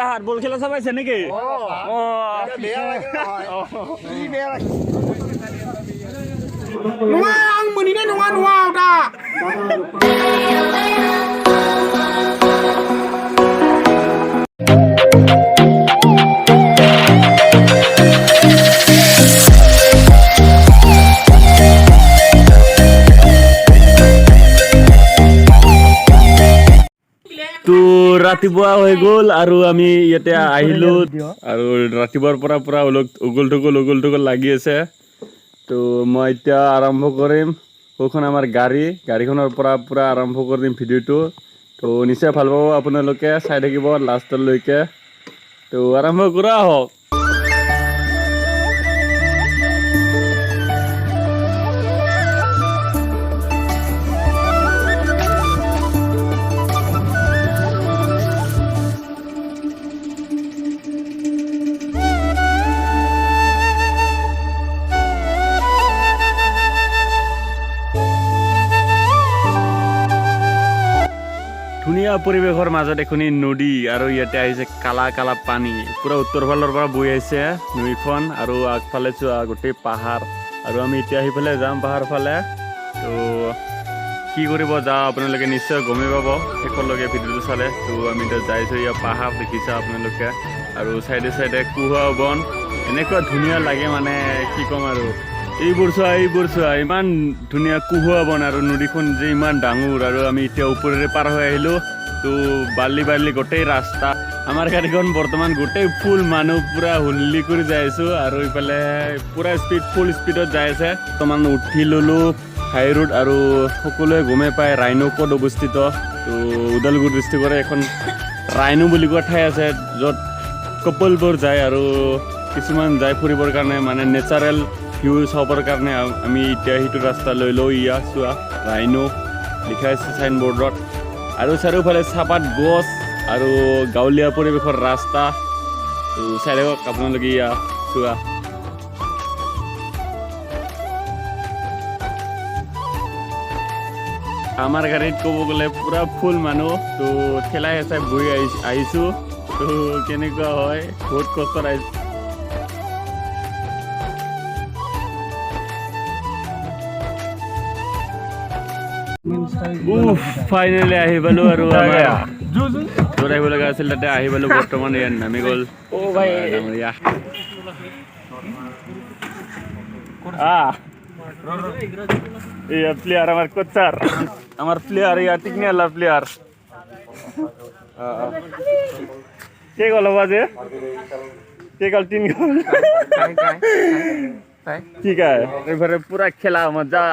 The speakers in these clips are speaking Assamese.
তাহার বল খেলা চাবাইছে নাকি Nuang menine nuang nuang dah. তো ৰাতিপুৱা হৈ গ'ল আৰু আমি ইয়াতে আহিলো আৰু ৰাতিপুৱাৰ পৰা পুৰা উগল টোগল লাগি আছে তো মই এতিয়া আৰম্ভ কৰিম ওখন আমাৰ গাড়ীখনৰ পৰা পুৰা আৰম্ভ কৰি দিম ভিডিঅ'টো তো নিশ্চয় ভাল পাব আপোনালোকে চাই থাকিব লাষ্টলৈকে তো আৰম্ভ কৰা হওক ধুনীয়া পৰিৱেশৰ মাজত এখনি নদী আৰু ইয়াতে আহিছে কালা কালা পানী পুৰা উত্তৰ ফালৰ পৰা বৈ আহিছে নদীখন আৰু আগফালে চোৱা গোটেই পাহাৰ আৰু আমি এতিয়া আহিফালে যাম পাহাৰ ফালে তো কি কৰিব যাওঁ আপোনালোকে নিশ্চয় গমেই পাব শেষলৈকে ভিডিঅ'টো চালে তো আমি এতিয়া যাইছোঁ ইয়াৰ পাহাৰ দেখিছা আপোনালোকে আৰু চাইডে চাইডে কুঁৱা বন এনেকুৱা ধুনীয়া লাগে মানে কি ক'ম আৰু এইবোৰ চোৱা ইমান ধুনীয়া কুঁৱা বন আৰু নদীখন যে ইমান ডাঙৰ আৰু আমি এতিয়া ওপৰেৰে পাৰ হৈ আহিলোঁ তো বালি গোটেই ৰাস্তা আমাৰ গাড়ীখন বৰ্তমান গোটেই ফুল মানুহ পুৰা হুল্লি কৰি যাই আছোঁ আৰু ইফালে পুৰা ফুল স্পীডত যাই আছে বৰ্তমান উঠি ল'লোঁ হাই ৰোড আৰু সকলোৱে গমেই পায় ৰাইনো ক'ত অৱস্থিত তো ওদালগুৰি ডিষ্ট্ৰিক্টৰে এখন ৰাইনো বুলি কোৱা ঠাই আছে য'ত কপলবোৰ যায় আৰু কিছুমান যায় ফুৰিবৰ কাৰণে মানে নেচাৰেল ভিউ চাবৰ কাৰণে আমি এতিয়া সেইটো ৰাস্তা লৈ লওঁ ইয়া চোৱা ৰাইনো লিখা আছে চাইনবোৰ্ডত আৰু চাৰিওফালে চাহপাত গছ আৰু গাঁৱলীয়া পৰিৱেশৰ ৰাস্তা তো চাই থাকক আপোনালোকে ইয়া চোৱা আমাৰ গাড়ীত ক'ব গ'লে পুৰা ফুল মানুহ তো ঠেলাই হেঁচাই বহি আহিছোঁ তো কেনেকুৱা হয় বহুত কষ্টত আহিছোঁ ফাইনেলি আহি পালো আৰু য'ত আহিব লগা আছিল তাতে আহি পালো বৰ্তমান ইয়াত নামি গ'ল প্লেয়াৰ আমাৰ কোচাৰ আমাৰ প্লেয়াৰ ইয়াৰ টিকনিয়ালা প্লেয়াৰ কে গ'ল হ'ব যে কে গ'ল 3 গ'ল ঠিক আছে এবারে পুরা খেলা মজা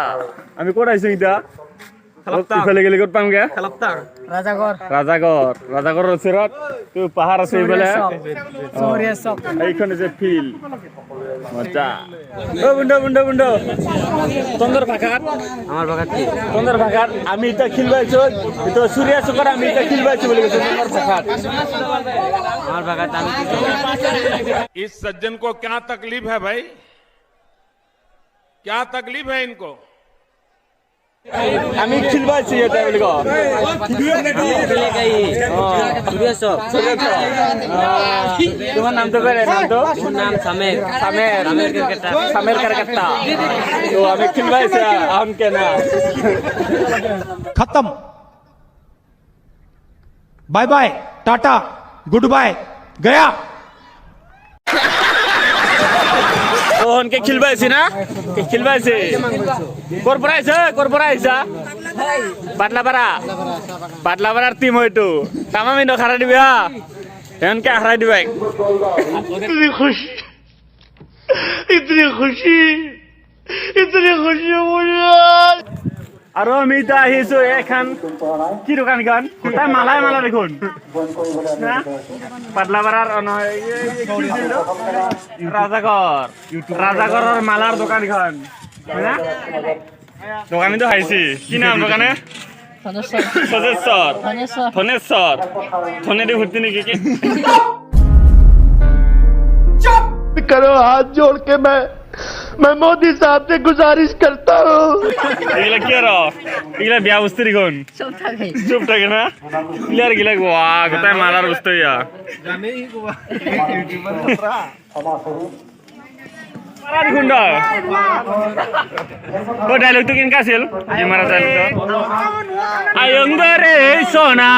আমি ক'ত আহিছো এতিয়া ইফালে গেলে ক'ত পামগে ৰাজাগড়ৰ ওচৰত তো পাহাৰ আছে এইফালে এইখন যে ফিল্ড মজা বুন্দ তন্দৰ ভাষাত তন্দৰ ভাষাত আমি এতিয়া খেলিব আহিছো এইটো সূৰ্য চুকৰ আমি এতিয়া খেলিব আহিছো বুলি কৈছে তন্দৰ ভাষাত আমাৰ ভাষাত আমি इस सज्जन को क्या तकलीफ है भाई क्या तकलीफ है इनको আমি খেলিব আহিছো ইয়াতে বুলি কওঁ তোমাৰ নামটো কৈ নামটো সামেৰ কাৰকাট্টা তো আমি খেলিব আহিছো আহন কেনা खत्म bye bye tata good bye गया ওহনকে খেলিব আহিছে না খেলিব আহিছে ক'ৰ পৰা আহিছা পাটলাপাৰাৰ টিম হয়তো তামামি নখাৰা দিবি হা এনকে হাৰাই দিবা ইতনি খুশি আৰু আমি এতিয়া আহিছো এখন কি দোকান তাই মালাই দেখোন পাটলাপাৰাৰ ৰাজাগড়ৰ মালাৰ দোকানখন দোকানীটো খাইছি কি নাম দোকানে ধনেশ্বৰ ধনেদি ভৰ্তি নেকি करो हाथ जोड़ के मैं मैं मोदी साहब से गुजारिश करता हूँ। এগুলা কি আর এগুলা বিয়া বস্তু দেখুন চুপ থাকে না প্লেয়ার গিলা গোয়া কোথায় মারার বস্তু ইয়া মারার গুন্ডা ও ডায়লগ তো কিনকা ছিল এই মারা ডায়লগ তো আয়ং বরে সোনা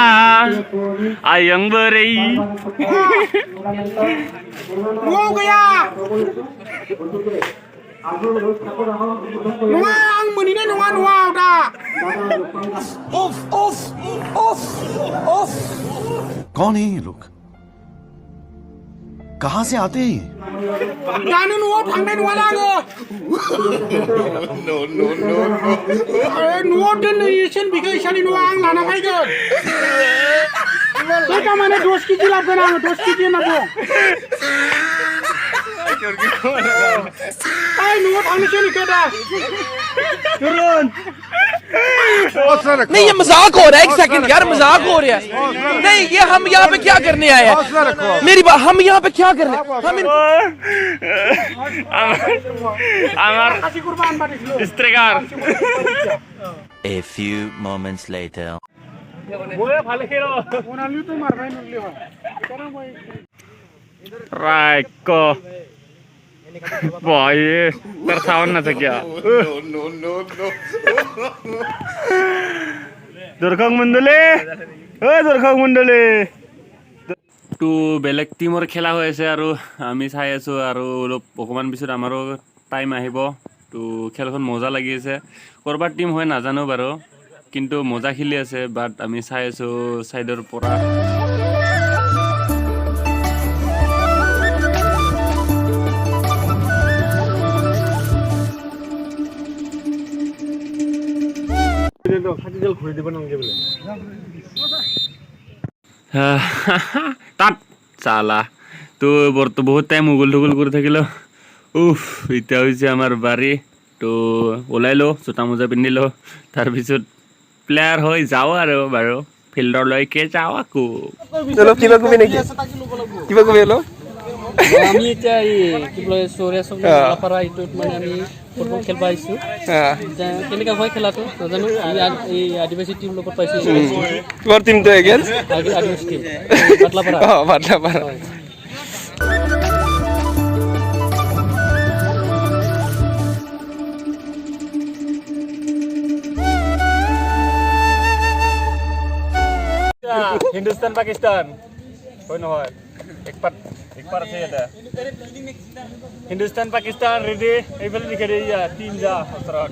আয়ং বরে हो गया नुआ आं मोनिने नुआ नुआ दा उफ उफ उफ उफ कौन है ये लोग? कहाँ से आते हैं? जानो नुआ थांनाय नुआ लाङो नुआ दोननै एसेन बिखौ इसानि नुआ आं लाना फैगोन बे माने 10 केजि लाबोगोन आङो 10 केजि होनना बुं आइ नुआ थांनोसै निखो दा नहीं ये मजाक हो रहा है, एक सेकंड यार, मजाक हो रहा है। नहीं ये हम यहाँ पे क्या करने आए हैं? मेरी बात, हम यहाँ पे क्या करने हम আমার খাসি কুরবান বানিয়েছিল স্ত্রীকার A few moments later. বয়ে ভালো খেলো ওনালিও তো মারবাই নলি হয় কেন মই রাইক বয় তার সাউন্ড না থাকে দর্শক মণ্ডলী দর্শক মণ্ডলী তো বেলেগ টিমৰ খেলা হৈ আছে আৰু আমি চাই আছোঁ আৰু অলপ অকণমান পিছত আমাৰো টাইম আহিব তো খেলখন মজা লাগি আছে ক'ৰবাৰ টিম হয় নাজানো বাৰু কিন্তু মজা খেলি আছে বাট আমি চাই আছোঁ ছাইডৰ পৰা তাত চালা তো বহুত টাইম উগুল ঠুগুল কৰি থাকিলোঁ উফ এতিয়া হৈছে আমাৰ বাৰী তো ওলাই লওঁ জোতা মোজা পিন্ধি লওঁ তাৰপিছত প্লেয়াৰ হৈ যাওঁ আৰু বাৰু ফিল্ডলৈকে যাওঁ আকৌ কিবা কবি নেকি কিবা কবি হেল্ল' আমি এতিয়া এই কি বোলে চৌৰে চব পাৰা এইটোত মানে আমি ফুটবল খেলিব আহিছোঁ কেনেকুৱা হয় খেলাটো নাজানো আমি এই আদিবাসী টিম লগত পাইছোঁ তোমাৰ টিমটো এগেইনষ্ট আদিবাসী টিম পাতলাপাৰা পাতলাপাৰা হিন্দুস্তান পাকিস্তান হয় নহয় একবাৰ আছে এটা হিন্দুস্তান পাকিস্তান ৰেডি এইফালে লিখে দে ইয়া টিম যা ওচৰত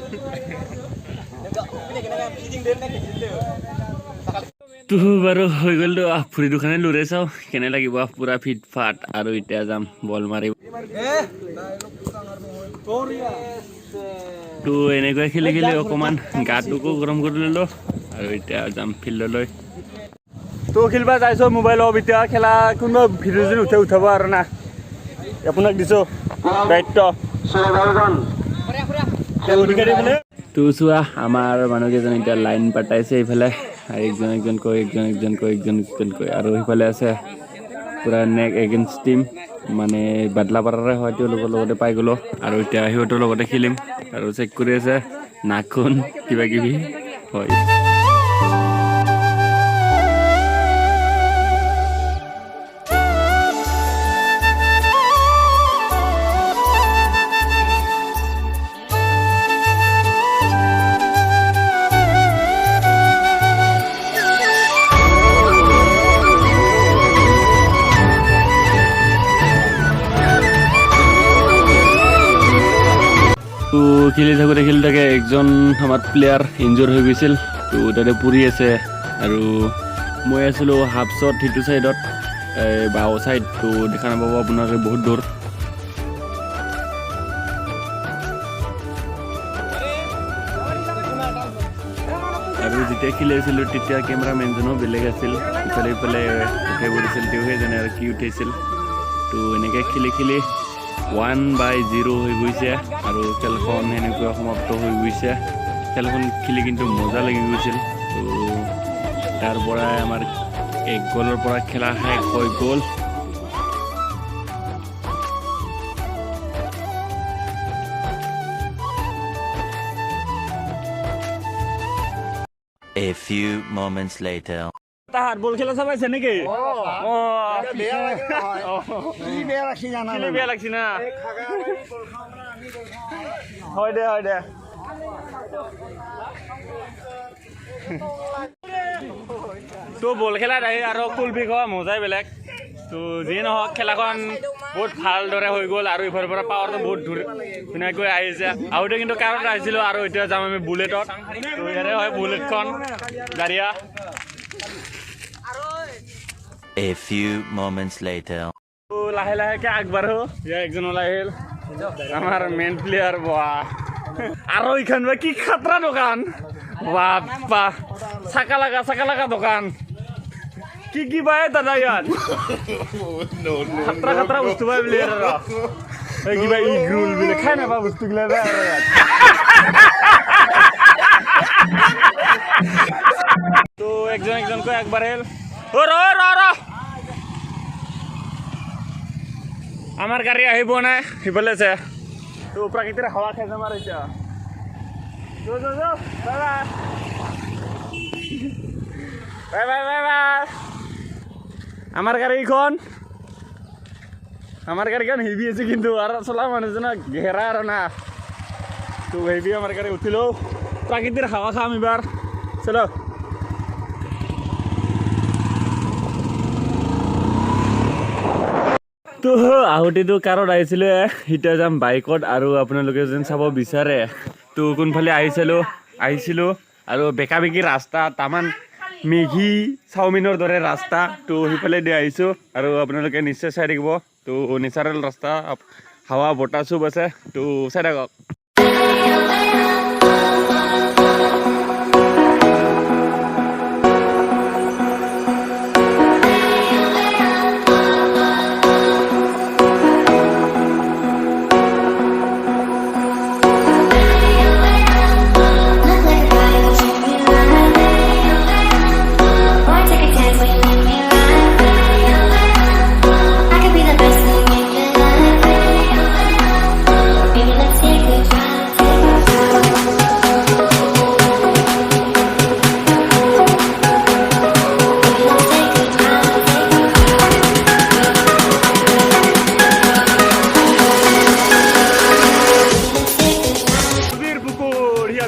তো বাৰু হৈ গ'ল তো ফুৰি দোকানে লুৰে চাওঁ কেনে লাগিব পুৰা ফিট ফাট আৰু এতিয়া যাম বল মাৰিব তো এনেকৈ খেলি খেলি অকণমান গাটোকো গৰম কৰি ল'লোঁ আৰু এতিয়া যাম ফিল্ডলৈ তো খেলিব যাইছোঁ মোবাইলৰ এতিয়া খেলা কোনোবা ভিডিঅ' যদি উঠাব আৰু না আপোনাক দিছোঁ দায়িত্ব তো চোৱা আমাৰ মানুহকেইজন এতিয়া লাইন পাতাইছে এইফালে একজনকৈ আৰু সেইফালে আছে পুৰা নেক এগেইনষ্ট টিম মানে বাদলাপাৰাৰে হয় তেওঁলোকৰ লগতে পাই গ'লোঁ আৰু এতিয়া সিহঁতৰ লগতে খেলিম আৰু চেক কৰি আছে নাখুন কিবা কিবি হয় তো খেলি থাকোঁতে একজন আমাৰ প্লেয়াৰ ইনজৰ হৈ গৈছিল তো তাতে পৰি আছে আৰু মই আছিলোঁ হাফছত সিটো ছাইডত বাও ছাইড তো দেখা নাপাব আপোনালোকে বহুত দূৰ আৰু যেতিয়া খেলি আছিলোঁ তেতিয়া কেমেৰামেনজনো বেলেগ আছিল ইফালে ইফালে উঠাই পৰিছিল তেওঁহে জানে আৰু কি উঠাইছিল তো এনেকৈ খেলি খেলি 1-0 হৈ গৈছে আৰু খেলখন এনেকুৱা সমাপ্ত হৈ গৈছে খেলখন খেলি কিন্তু মজা লাগি গৈছিল তো তাৰ পৰাই আমাৰ 1 গ'লৰ পৰা খেলা শেষ হৈ গ'ল few moments later. তাহার বল খেলা চাবাইছে নাকি বেয়া লাগছি না হয় দে তো বল খেলাত আহি আৰু কুলফি খোৱা মজাই বেলেগ তো যি নহওক খেলাখন বহুত ভালদৰে হৈ গ'ল আৰু ইফালৰ পৰা পাৱাৰটো বহুত ধুনীয়াকৈ আহিছে আহোঁতে কিন্তু কাৰত আহিছিলোঁ আৰু এতিয়া যাম আমি বুলেটত তো ইয়াৰে হয় বুলেটখন গাড়ীয়া A few moments later. তো লাহে লাহেকে আগবাঢ়ো ইয়া একজন ওলাই আহিল আমাৰ মেইন প্লেয়াৰ বাহ আৰু এইখন বা কি খাতৰা দোকান বাপ্পা চাকা লাগা দোকান কি পায় দাদা ইয়াত খাতৰা বস্তু পায় বুলি আৰু কিবা ইগ্ৰুল বুলি খাই নাপা বস্তুগিলা পায় আৰু ইয়াত তো একজনকৈ আগবাঢ়িল ৰ আমার গাড়ি আহিব নাই সিফালে আছে তো প্রাকৃতিক হাওয়া খাই যাম আর এতিয়া বাই আমার গাড়িখন হেভি আছে কিন্তু আর চলা মানুষজন ঘেরা আর না তো হেভি আমার গাড়ি উঠিলো প্রাকৃতিক হাওয়া খাম এবার চলো তো আহোঁতেতো কাৰত আহিছিলে এতিয়া যাম বাইকত আৰু আপোনালোকে যেন চাব বিচাৰে তো কোনফালে আহিছিলোঁ আৰু বেকা বেকি ৰাস্তা তামান মেগী চাওমিনৰ দৰে ৰাস্তা তো সেইফালে দি আহিছোঁ আৰু আপোনালোকে নিশ্চয় চাই থাকিব তো নেচাৰেল ৰাস্তা হাৱা বতাহ চুব আছে তো চাই থাকক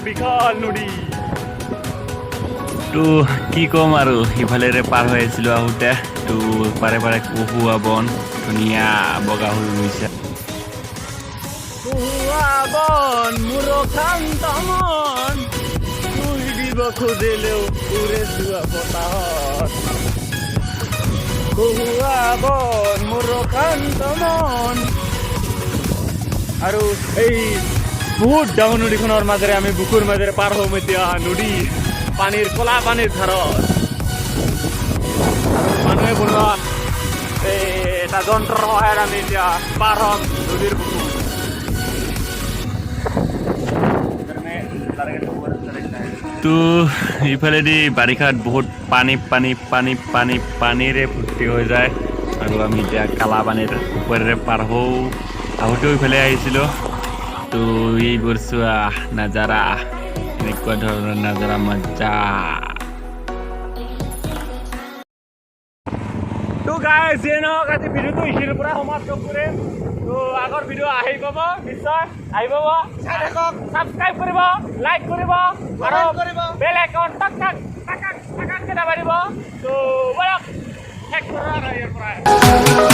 বিশাল নদী তো কি কম আৰু ইফালেৰে পাৰ হৈ আহিছিলোঁ আহোঁতে তো পাৰে কহুৱা বন ধুনীয়া বগা হৈ গৈছে কহুৱা বন মোৰ শান্ত মন তুই দিব খুজিলেও উৰে যোৱা বতাহত কহুৱা বন মোৰ শান্ত মন আৰু এই বহুত ডাঙৰ নদীখনৰ মাজেৰে আমি বুকুৰ মাজেৰে পাৰ হ'ম এতিয়া নদী কলা পানীৰ ধাৰত মানুহে বনোৱা এটা যন্ত্ৰৰ সহায়ত আমি এতিয়া পাৰ হ'ম নদীৰ বুকু তো ইফালেদি বাৰিষাত বহুত পানীৰে ভৰ্তি হৈ যায় আৰু আমি এতিয়া কালা পানীৰ ওপৰেৰে পাৰ হওঁ আহোঁতেও ইফালে আহিছিলোঁ তো এইবোৰ চোৱা নাজাৰা এনেকুৱা ধৰণৰ নাজাৰা মজা তো গাইজ যে নহওক আজি ভিডিঅ'টো এইখিনিৰ পৰা সমাপ্ত কৰিম তো আগৰ ভিডিঅ' আহি পাব নিশ্চয় আহি পাব ছাবস্ক্ৰাইব কৰিব লাইক কৰিব আৰু বেল আইকন টাক টাক টাক টাক টাক দাবাই দিব তো বলক শেষ কৰা ইয়াৰ পৰা